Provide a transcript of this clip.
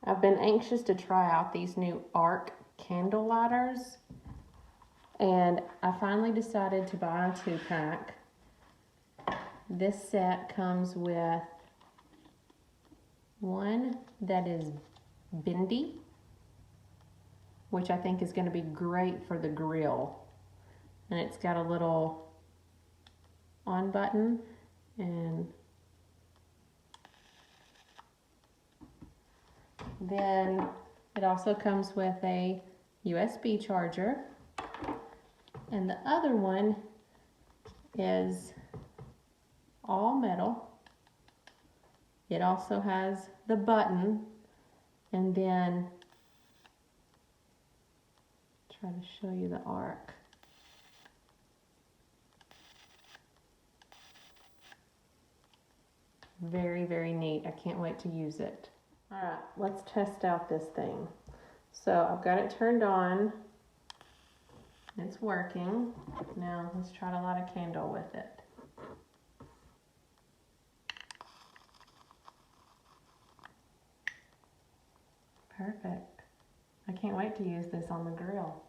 I've been anxious to try out these new ARC candle lighters, and I finally decided to buy a 2-pack. This set comes with one that is bendy, which I think is going to be great for the grill. And it's got a little on button, and then it also comes with a USB charger. And the other one is all metal. It also has the button, and then try to show you the ARC. Very, very neat. I can't wait to use it. All right, let's test out this thing. So I've got it turned on. It's working. Now let's try to light a candle with it. Perfect. I can't wait to use this on the grill.